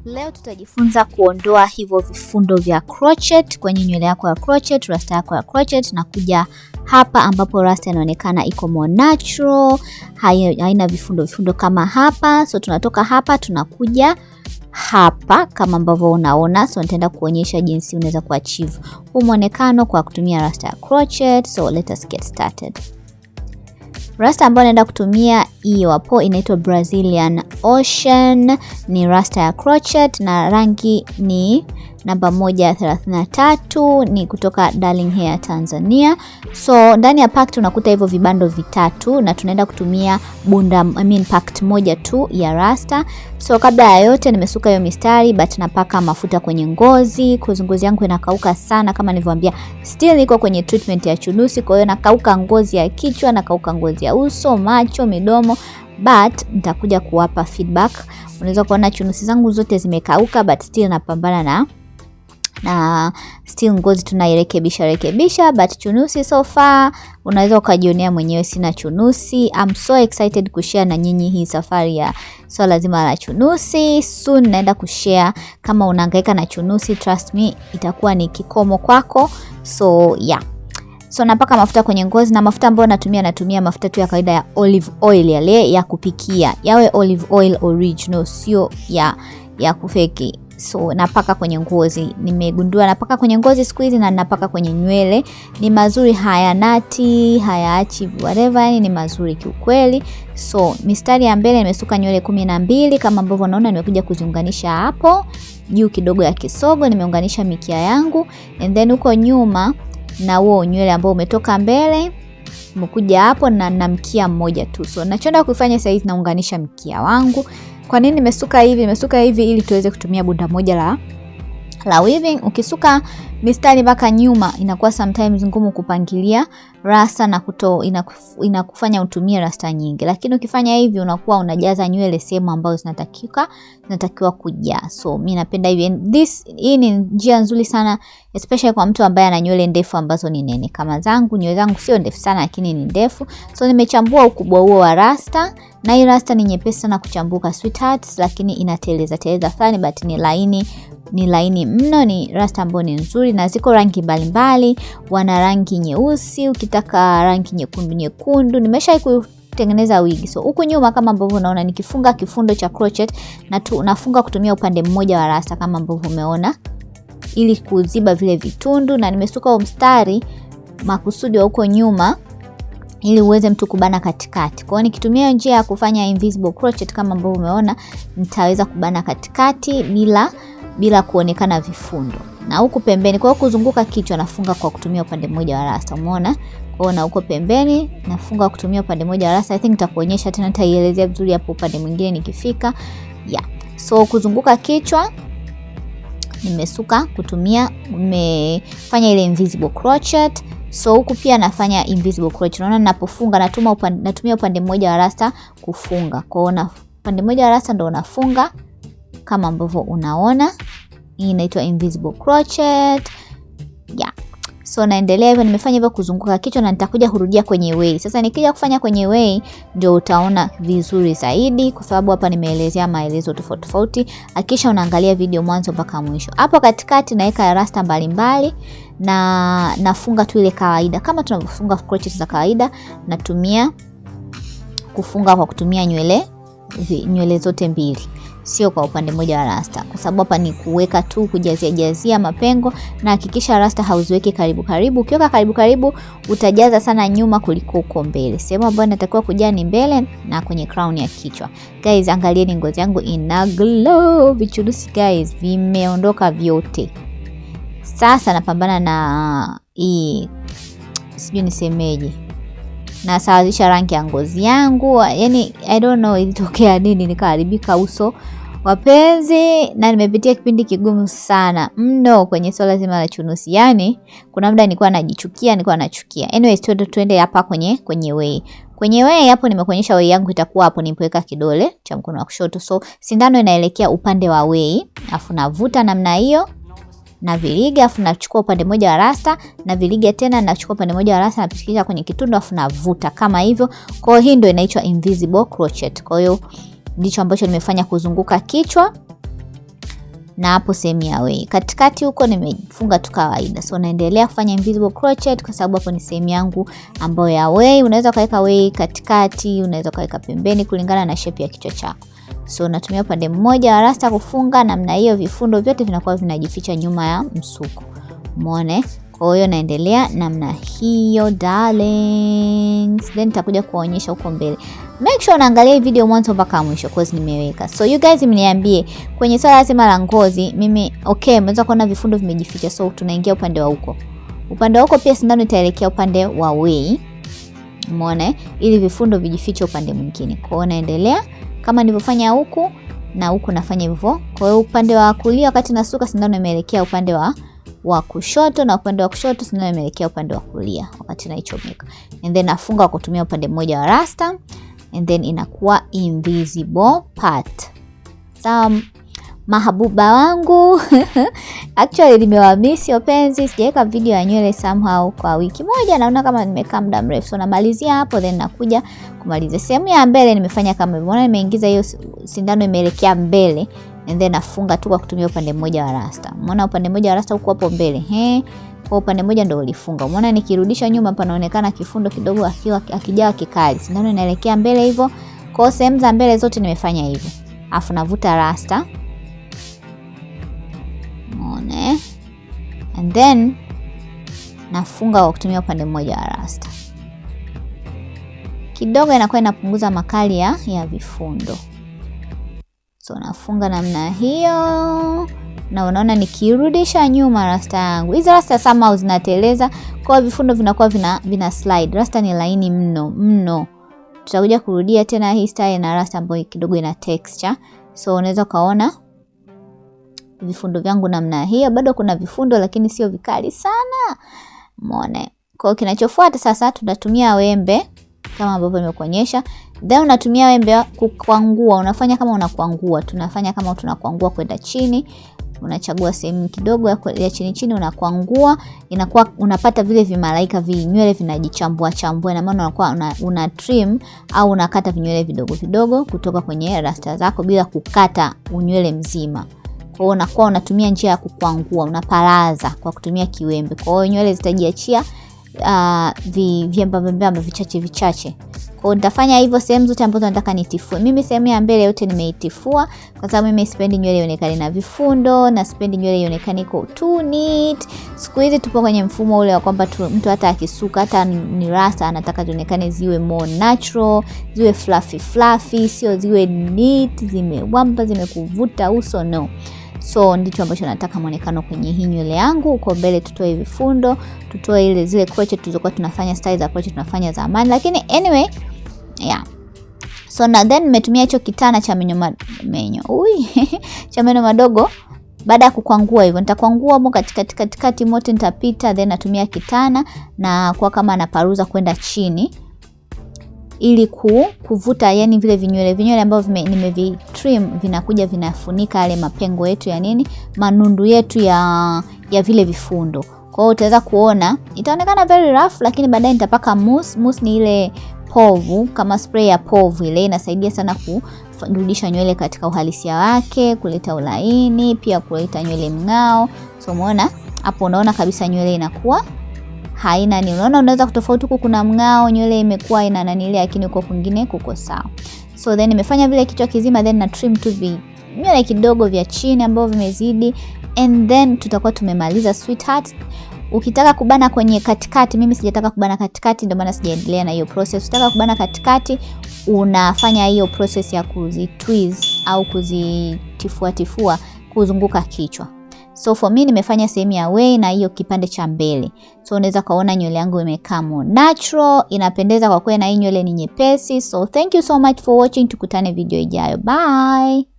Leo tutajifunza kuondoa hivyo vifundo vya crochet kwenye nywele yako ya crochet, rasta yako ya crochet, na kuja hapa ambapo rasta inaonekana iko more natural, haina vifundo kama hapa. So tunatoka hapa tunakuja hapa kama ambavyo unaona. So nitaenda kuonyesha jinsi unaweza kuachieve huu muonekano kwa kutumia rasta ya crochet. So let us get started. Rasta ambayo naenda kutumia hiyo hapo inaitwa Brazilian Ocean, ni rasta ya crochet na rangi ni namba 133, ni kutoka Darling Hair Tanzania. So ndani ya pack tunakuta hivyo vibando vitatu na tunaenda kutumia packet moja tu ya rasta. So kabla ya yote nimesuka hiyo mistari, but napaka mafuta kwenye ngozi. Ngozi yangu inakauka sana kama nilivyowaambia, still iko kwenye treatment ya chunusi, kwa hiyo nakauka ngozi ya kichwa, nakauka ngozi ya uso, macho, midomo, but nitakuja kuwapa feedback. Unaweza kuona chunusi zangu zote zimekauka, but still napambana na still ngozi tunairekebisha, but chunusi so far unaweza ukajionea mwenyewe sina chunusi. I'm so excited kushare na nyinyi hii safari ya so lazima la chunusi. Soon naenda kushare. Kama unahangaika na chunusi, trust me, itakuwa ni kikomo kwako. So yeah. So napaka mafuta kwenye ngozi, na mafuta ambayo natumia mafuta tu ya kawaida ya olive oil, yale ya kupikia. Yawe olive oil original, sio ya kufeki. So napaka kwenye ngozi. Nimegundua napaka kwenye ngozi siku hizi, na napaka kwenye nywele. Ni mazuri, hayanati, hayaachi whatever, yani ni mazuri kiukweli. So mistari ya mbele nimesuka nywele 12 kama ambavyo unaona. Nimekuja kuziunganisha hapo juu kidogo ya kisogo, nimeunganisha mikia yangu, and then huko nyuma na huo nywele ambao umetoka mbele umekuja hapo na mkia mmoja tu. So nachoenda kufanya sasa hivi naunganisha mkia wangu. Kwa nini nimesuka hivi? Nimesuka hivi ili tuweze kutumia bunda moja la weaving. Ukisuka mistari mpaka nyuma inakuwa sometimes ngumu kupangilia rasta na inakufanya utumie rasta nyingi. Lakini ukifanya hivi unakuwa unajaza nywele sehemu ambazo zinatakiwa kujaa. So mimi napenda hivi. Hii ni njia nzuri sana especially kwa mtu ambaye ana nywele ndefu ambazo ni nene kama zangu. Nywele zangu sio ndefu sana lakini ni ndefu. So nimechambua ukubwa huo wa rasta, na hii rasta ni nyepesi sana kuchambuka sweethearts, lakini inateleza fulani, but ni laini mno. Ni rasta ambayo ni nzuri, na ziko rangi mbalimbali. Wana rangi nyeusi, ukitaka rangi nyekundu. Nimesha kutengeneza wigi. So huku nyuma kama ambavyo unaona nikifunga kifundo cha crochet, na nafunga kutumia upande mmoja wa rasta kama ambavyo umeona, ili kuziba vile vitundu. Na nimesuka mstari makusudi wa huko nyuma ili uweze mtu kubana katikati. Kwa hiyo nikitumia njia ya kufanya invisible crochet kama ambavyo umeona, nitaweza kubana katikati bila kuonekana vifundo. Na huku pembeni, kwa hiyo kuzunguka kichwa nafunga kwa kutumia upande mmoja wa rasta, umeona? Kwa hiyo na huko pembeni nafunga kutumia upande mmoja wa rasta. I think nitakuonyesha tena, nitaielezea vizuri hapo upande mwingine nikifika. Yeah. So kuzunguka kichwa nimesuka nimefanya ile invisible crochet. So huku pia nafanya invisible crochet. Unaona ninapofunga natumia upande mmoja wa rasta kufunga. Kwa hiyo upande mmoja wa rasta ndio unafunga kama ambavyo unaona. Hii inaitwa invisible crochet. Yeah. So naendelea hivyo, nimefanya hivyo kuzunguka kichwa, na nitakuja kurudia kwenye way. Sasa nikija kufanya kwenye way ndio utaona vizuri zaidi, kwa sababu hapa nimeelezea maelezo tofauti. Hakikisha unaangalia video mwanzo mpaka mwisho. Hapo katikati naweka rasta mbalimbali, na nafunga tu ile kawaida kama tunavyofunga crochet za kawaida. Natumia kufunga kwa kutumia nywele zote mbili, sio kwa upande mmoja wa rasta, kwa sababu hapa ni kuweka tu, kujazia mapengo. Na hakikisha rasta hauziweki karibu. Ukiweka karibu utajaza sana nyuma kuliko uko mbele. Sehemu ambayo inatakiwa kujaa ni mbele na kwenye crown ya kichwa. Guys, angalieni ngozi yangu ina glow. Vichunusi guys vimeondoka vyote. Sasa napambana na hii, sijui nisemeje, na sawazisha rangi ya ngozi yangu. Yani I don't know ilitokea nini nikaharibika uso wapenzi, na nimepitia kipindi kigumu sana mno kwenye swala zima la chunusi. Yani kuna muda nilikuwa nachukia. Anyway, tuende hapa kwenye way. Kwenye way hapo nimekuonyesha way yangu itakuwa hapo nilipoweka kidole cha mkono wa kushoto. So sindano inaelekea upande wa way, afu navuta namna hiyo na viliga, afu nachukua upande mmoja wa rasta na viliga tena, nachukua upande mmoja wa rasta na pitisha kwenye kitundu, afu navuta kama hivyo. Kwa hiyo hii ndio inaitwa invisible crochet. Kwa hiyo ndicho ambacho nimefanya kuzunguka kichwa. na hapo sehemu ya way. Katikati huko nimefunga tu kawaida. So naendelea kufanya invisible crochet kwa sababu hapo ni sehemu yangu ambayo ya way. Unaweza kaweka way katikati, unaweza kaweka pembeni kulingana na shape ya kichwa chako. So natumia upande mmoja wa rasta kufunga namna hiyo, vifundo vyote vinakuwa vinajificha nyuma ya msuko. Umeona? Kwa hiyo naendelea namna hiyo darlings. Then nitakuja kuonyesha huko mbele. Make sure unaangalia video mwanzo mpaka mwisho cause nimeweka. So you guys mniambie kwenye swala zima la ngozi mimi mmeweza kuona vifundo vimejificha. So tunaingia upande wa huko. Upande wa huko pia sindano itaelekea upande wa way. Umeona? Ili vifundo vijifiche upande mwingine. Kwa hiyo naendelea kama nilivyofanya huku na huku nafanya hivyo. Kwa hiyo upande wa kulia wakati nasuka sindano imeelekea upande wa kushoto na upande wa kushoto sindano imeelekea upande wa kulia wakati naichomeka. And then nafunga kwa kutumia upande mmoja wa rasta and then inakuwa invisible part. Sawa mahabuba wangu. Actually nimewamisi wapenzi, sijaweka video ya nywele somehow kwa wiki moja, naona kama nimekaa muda mrefu. So namalizia hapo then nakuja kumaliza sehemu ya mbele. Nimefanya kama hivyo. Unaona nimeingiza hiyo sindano imeelekea mbele and then nafunga tu kwa kutumia upande mmoja wa rasta. Umeona upande mmoja wa rasta huko hapo mbele. Kwa upande mmoja ndio ulifunga. Umeona nikirudisha nyuma panaonekana kifundo kidogo akijawa kikali. Sindano inaelekea mbele hivyo. Kwa sehemu za mbele zote nimefanya hivyo. Alafu navuta rasta. Umeona? And then nafunga kwa kutumia upande mmoja wa rasta. Kidogo inakuwa inapunguza makali ya vifundo. So nafunga namna hiyo. Na unaona nikirudisha nyuma rasta yangu. Hizi rasta somehow zinateleza, kwa vifundo vinakuwa vina slide. Rasta ni laini mno. Tutakuja kurudia tena hii style na rasta ambayo kidogo ina texture. So unaweza kaona vifundo vyangu namna hiyo. Bado kuna vifundo lakini sio vikali sana. Umeona? Kwa kinachofuata sasa tutatumia wembe kama ambavyo nimekuonyesha. Then unatumia wembe kukwangua. Unafanya kama unakwangua. Tunafanya kama tunakwangua kwenda chini. Unachagua sehemu kidogo ya chini unakwangua. Inakuwa unapata vile vimalaika vinywele vinajichambua chambua. Na maana unakuwa una trim au unakata vinywele vidogo vidogo kutoka kwenye rasta zako bila kukata unywele mzima. Kwa hiyo unakuwa unatumia njia ya kukwangua, unaparaza kwa kutumia kiwembe. Kwa hiyo nywele zitajiachia vyembamba vichache. Kwa hiyo nitafanya hivyo sehemu zote ambazo nataka nitifue. Mimi sehemu ya mbele yote nimeitifua kwa sababu mimi sipendi nywele ionekane na vifundo na sipendi nywele ionekane iko too neat. Siku hizi tupo kwenye mfumo ule wa kwamba mtu hata akisuka hata ni rasta anataka zionekane ziwe more natural, ziwe fluffy, sio ziwe neat, zimewamba, zimekuvuta uso no. So ndicho ambacho nataka muonekano kwenye hii nywele yangu. Uko mbele tutoe vifundo, tutoe zile crochet tulizokuwa tunafanya, style za crochet tunafanya zamani. Lakini anyway, yeah. So na then nimetumia hicho kitana cha cha meno madogo. Baada ya kukwangua hivyo, nitakwangua hapo katikati mote nitapita, then natumia kitana na kwa kama naparuza kwenda chini ili kuvuta yani vile vinywele ambavyo nimevitrim vinakuja vinafunika yale mapengo yetu ya manundu yetu ya vile vifundo. Kwa hiyo utaweza kuona itaonekana very rough, lakini baadaye nitapaka mousse. Mousse ni ile povu, kama spray ya povu ile, inasaidia sana kurudisha nywele katika uhalisia wake, kuleta ulaini, pia kuleta nywele mng'ao. So umeona hapo, unaona kabisa nywele inakuwa haina unaona unaweza kutofauti huku kuna mng'ao, nywele imekuwa ina ile lakini huko kwingine kuko sawa. So then nimefanya vile kichwa kizima, then na trim tu nywele kidogo vya chini ambavyo vimezidi, and then tutakuwa tumemaliza sweetheart. Ukitaka kubana kwenye katikati, mimi sijataka kubana katikati ndio maana sijaendelea na hiyo process. Ukitaka kubana katikati unafanya hiyo process ya kuzitwist au kuzitifua kuzunguka kichwa. So for me nimefanya sehemu ya way na hiyo kipande cha mbele. So unaweza kaona nywele yangu imekaa more natural, inapendeza kwa kweli, na hii nywele ni nyepesi. So thank you so much for watching, tukutane video ijayo. Bye.